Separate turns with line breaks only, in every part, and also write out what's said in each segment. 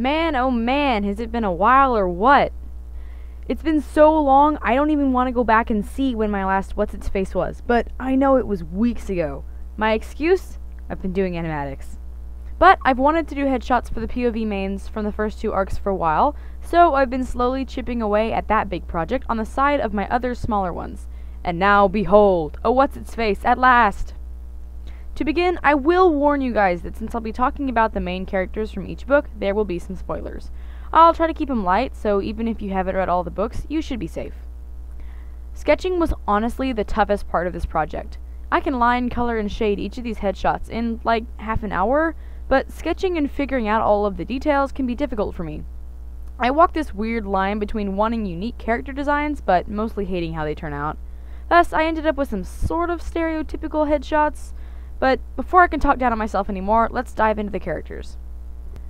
Man, oh man, has it been a while or what? It's been so long, I don't even want to go back and see when my last What's-Its-Face was, but I know it was weeks ago. My excuse? I've been doing animatics. But I've wanted to do headshots for the POV mains from the first two arcs for a while, so I've been slowly chipping away at that big project on the side of my other smaller ones. And now, behold, a What's-Its-Face at last! To begin, I will warn you guys that since I'll be talking about the main characters from each book, there will be some spoilers. I'll try to keep them light, so even if you haven't read all the books, you should be safe. Sketching was honestly the toughest part of this project. I can line, color, and shade each of these headshots in, like, half an hour, but sketching and figuring out all of the details can be difficult for me. I walk this weird line between wanting unique character designs, but mostly hating how they turn out. Thus, I ended up with some sort of stereotypical headshots, but before I can talk down on myself anymore, let's dive into the characters.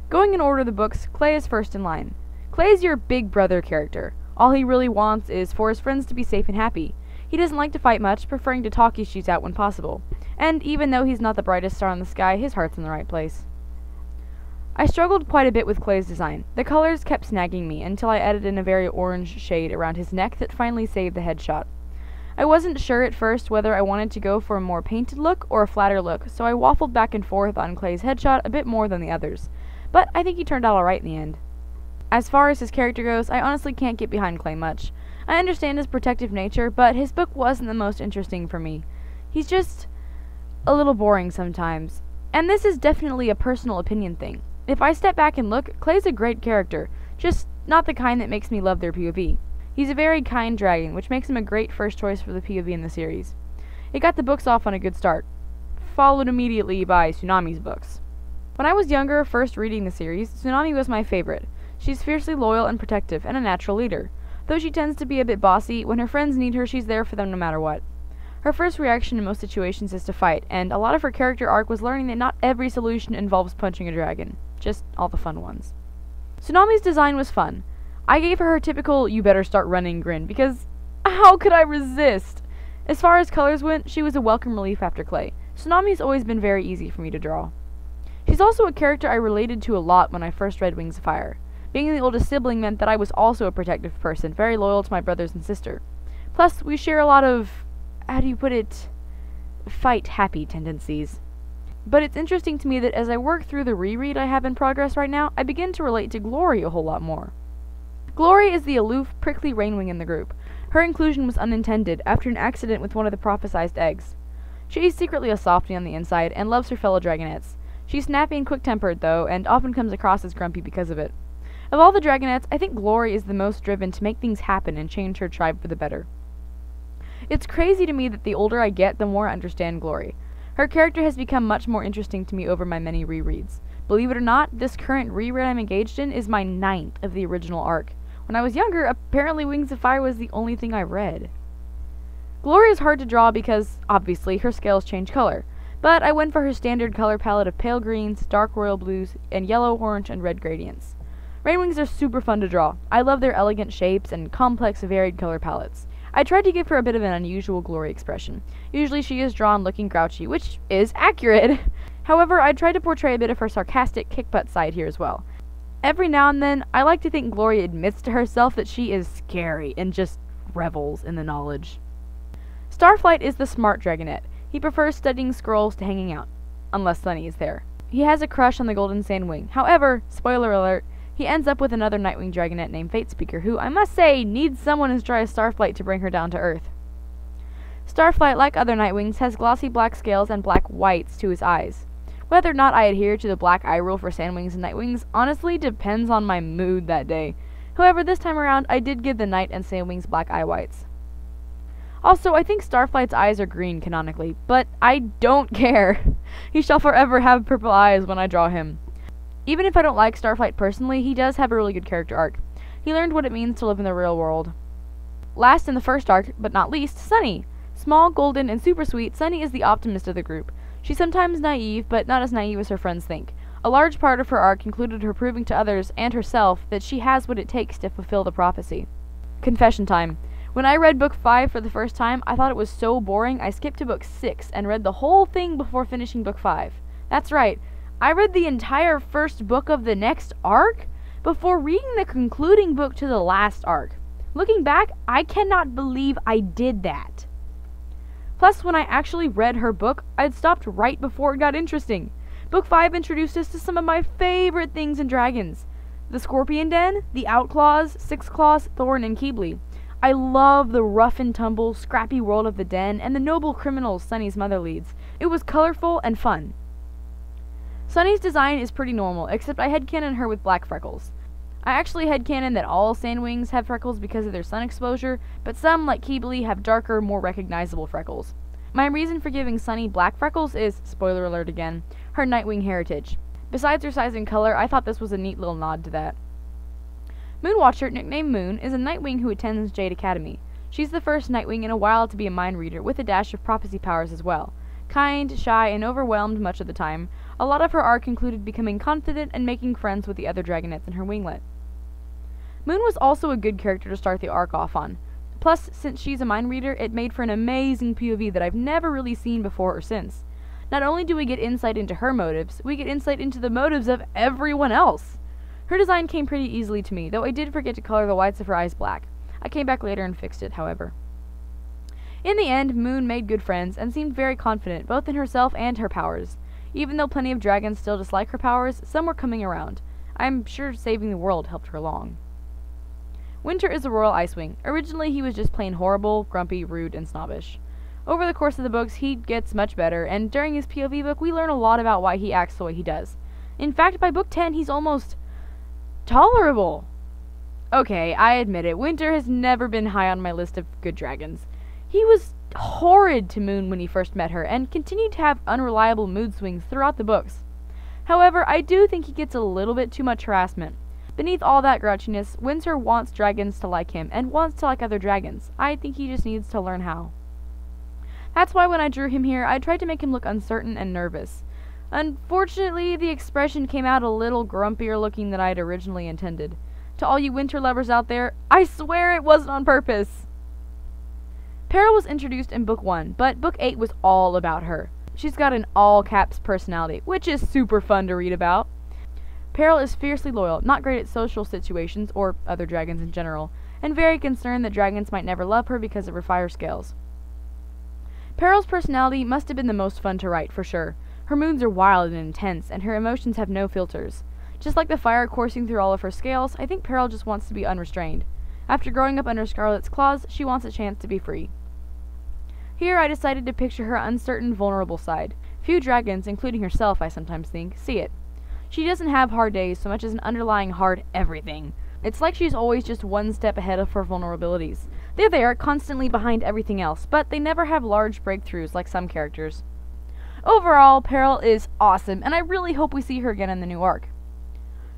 Going in order of the books, Clay is first in line. Clay is your big brother character. All he really wants is for his friends to be safe and happy. He doesn't like to fight much, preferring to talk issues out when possible. And even though he's not the brightest star in the sky, his heart's in the right place. I struggled quite a bit with Clay's design. The colors kept snagging me until I added in a very orange shade around his neck that finally saved the headshot. I wasn't sure at first whether I wanted to go for a more painted look or a flatter look, so I waffled back and forth on Clay's headshot a bit more than the others. But I think he turned out alright in the end. As far as his character goes, I honestly can't get behind Clay much. I understand his protective nature, but his book wasn't the most interesting for me. He's just a little boring sometimes. And this is definitely a personal opinion thing. If I step back and look, Clay's a great character, just not the kind that makes me love their POV. He's a very kind dragon, which makes him a great first choice for the POV in the series. It got the books off on a good start, followed immediately by Tsunami's books. When I was younger, first reading the series, Tsunami was my favorite. She's fiercely loyal and protective, and a natural leader. Though she tends to be a bit bossy, when her friends need her, she's there for them no matter what. Her first reaction in most situations is to fight, and a lot of her character arc was learning that not every solution involves punching a dragon. Just all the fun ones. Tsunami's design was fun. I gave her typical "you better start running" grin, because how could I resist? As far as colors went, she was a welcome relief after Clay. Tsunami's always been very easy for me to draw. She's also a character I related to a lot when I first read Wings of Fire. Being the oldest sibling meant that I was also a protective person, very loyal to my brothers and sister. Plus, we share a lot of, how do you put it, fight-happy tendencies. But it's interesting to me that as I work through the reread I have in progress right now, I begin to relate to Gloria a whole lot more. Gloria is the aloof, prickly rainwing in the group. Her inclusion was unintended after an accident with one of the prophesized eggs. She is secretly a softie on the inside and loves her fellow dragonettes. She's snappy and quick-tempered, though, and often comes across as grumpy because of it. Of all the dragonettes, I think Gloria is the most driven to make things happen and change her tribe for the better. It's crazy to me that the older I get, the more I understand Gloria. Her character has become much more interesting to me over my many rereads. Believe it or not, this current reread I'm engaged in is my 9th of the original arc. When I was younger, apparently Wings of Fire was the only thing I read. Gloria is hard to draw because, obviously, her scales change color, but I went for her standard color palette of pale greens, dark royal blues, and yellow, orange, and red gradients. Rainwings are super fun to draw. I love their elegant shapes and complex, varied color palettes. I tried to give her a bit of an unusual Gloria expression. Usually she is drawn looking grouchy, which is accurate. However, I tried to portray a bit of her sarcastic kick-butt side here as well. Every now and then, I like to think Gloria admits to herself that she is scary and just revels in the knowledge. Starflight is the smart dragonette. He prefers studying scrolls to hanging out, unless Sunny is there. He has a crush on the Golden Sandwing. However, spoiler alert, he ends up with another Nightwing dragonette named Fatespeaker, who, I must say, needs someone as dry as Starflight to bring her down to earth. Starflight, like other Nightwings, has glossy black scales and black whites to his eyes. Whether or not I adhere to the black eye rule for Sandwings and Nightwings honestly depends on my mood that day. However, this time around, I did give the Night and Sandwings black eye whites. Also, I think Starflight's eyes are green canonically, but I don't care. He shall forever have purple eyes when I draw him. Even if I don't like Starflight personally, he does have a really good character arc. He learned what it means to live in the real world. Last in the first arc, but not least, Sunny. Small, golden, and super sweet, Sunny is the optimist of the group. She's sometimes naive, but not as naive as her friends think. A large part of her arc included her proving to others and herself that she has what it takes to fulfill the prophecy. Confession time. When I read book 5 for the first time, I thought it was so boring I skipped to book 6 and read the whole thing before finishing book 5. That's right, I read the entire first book of the next arc? before reading the concluding book to the last arc. Looking back, I cannot believe I did that. Plus, when I actually read her book, I'd stopped right before it got interesting. Book 5 introduced us to some of my favorite things in dragons. The Scorpion Den, the Outclaws, Sixclaws, Thorn, and Kili. I love the rough and tumble, scrappy world of the Den and the noble criminals Sunny's mother leads. It was colorful and fun. Sunny's design is pretty normal, except I headcanon her with black freckles. I actually headcanon that all sandwings have freckles because of their sun exposure, but some, like Kili, have darker, more recognizable freckles. My reason for giving Sunny black freckles is, spoiler alert again, her Nightwing heritage. Besides her size and color, I thought this was a neat little nod to that. Moonwatcher, nicknamed Moon, is a Nightwing who attends Jade Academy. She's the first Nightwing in a while to be a mind reader, with a dash of prophecy powers as well. Kind, shy, and overwhelmed much of the time, a lot of her arc included becoming confident and making friends with the other dragonettes in her winglet. Moon was also a good character to start the arc off on. Plus, since she's a mind reader, it made for an amazing POV that I've never really seen before or since. Not only do we get insight into her motives, we get insight into the motives of everyone else. Her design came pretty easily to me, though I did forget to color the whites of her eyes black. I came back later and fixed it, however. In the end, Moon made good friends and seemed very confident, both in herself and her powers. Even though plenty of dragons still dislike her powers, some were coming around. I'm sure saving the world helped her along. Winter is a Royal Icewing. Originally, he was just plain horrible, grumpy, rude, and snobbish. Over the course of the books, he gets much better, and during his POV book, we learn a lot about why he acts the way he does. In fact, by book 10, he's almost tolerable. Okay, I admit it, Winter has never been high on my list of good dragons. He was horrid to Moon when he first met her, and continued to have unreliable mood swings throughout the books. However, I do think he gets a little bit too much harassment. Beneath all that grouchiness, Winter wants dragons to like him, and wants to like other dragons. I think he just needs to learn how. That's why when I drew him here, I tried to make him look uncertain and nervous. Unfortunately, the expression came out a little grumpier looking than I had originally intended. To all you Winter lovers out there, I swear it wasn't on purpose! Pera was introduced in book 1, but book 8 was all about her. She's got an all-caps personality, which is super fun to read about. Pera is fiercely loyal, not great at social situations, or other dragons in general, and very concerned that dragons might never love her because of her fire scales. Pera's personality must have been the most fun to write, for sure. Her moods are wild and intense, and her emotions have no filters. Just like the fire coursing through all of her scales, I think Pera just wants to be unrestrained. After growing up under Scarlet's claws, she wants a chance to be free. Here I decided to picture her uncertain, vulnerable side. Few dragons, including herself, I sometimes think, see it. She doesn't have hard days so much as an underlying hard everything. It's like she's always just one step ahead of her vulnerabilities. They're there, constantly behind everything else, but they never have large breakthroughs like some characters. Overall, Pera is awesome, and I really hope we see her again in the new arc.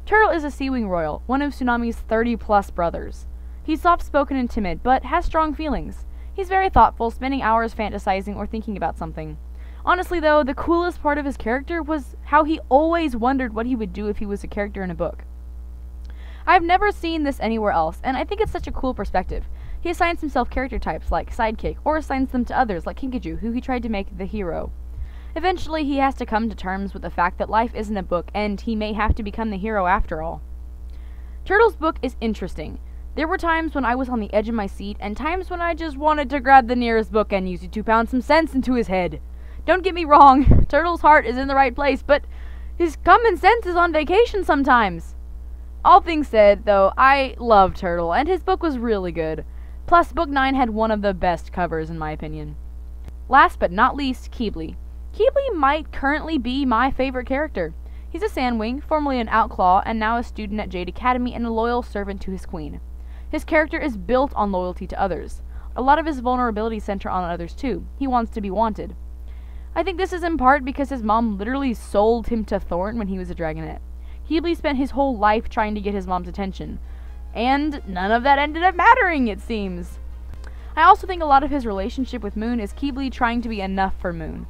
Turtle is a Seawing Royal, one of Tsunami's 30-plus brothers. He's soft-spoken and timid, but has strong feelings. He's very thoughtful, spending hours fantasizing or thinking about something. Honestly, though, the coolest part of his character was how he always wondered what he would do if he was a character in a book. I've never seen this anywhere else, and I think it's such a cool perspective. He assigns himself character types like Sidekick, or assigns them to others like Kinkajou, who he tried to make the hero. Eventually, he has to come to terms with the fact that life isn't a book, and he may have to become the hero after all. Turtle's book is interesting. There were times when I was on the edge of my seat, and times when I just wanted to grab the nearest book and use it to pound some sense into his head. Don't get me wrong, Turtle's heart is in the right place, but his common sense is on vacation sometimes. All things said, though, I love Turtle, and his book was really good. Plus, book 9 had one of the best covers, in my opinion. Last but not least, Kili. Kili might currently be my favorite character. He's a Sandwing, formerly an Outclaw, and now a student at Jade Academy and a loyal servant to his queen. His character is built on loyalty to others. A lot of his vulnerabilities center on others, too. He wants to be wanted. I think this is in part because his mom literally sold him to Thorn when he was a dragonette. Kili spent his whole life trying to get his mom's attention. And none of that ended up mattering, it seems. I also think a lot of his relationship with Moon is Kili trying to be enough for Moon.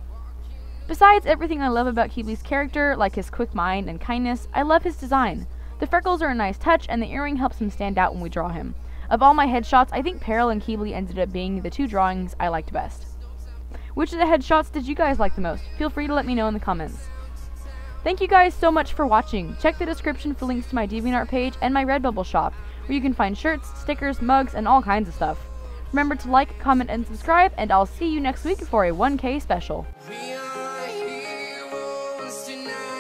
Besides everything I love about Kili's character, like his quick mind and kindness, I love his design. The freckles are a nice touch, and the earring helps him stand out when we draw him. Of all my headshots, I think Pera and Kili ended up being the two drawings I liked best. Which of the headshots did you guys like the most? Feel free to let me know in the comments. Thank you guys so much for watching. Check the description for links to my DeviantArt page and my Redbubble shop, where you can find shirts, stickers, mugs, and all kinds of stuff. Remember to like, comment, and subscribe, and I'll see you next week for a 1K special.
We are heroes tonight.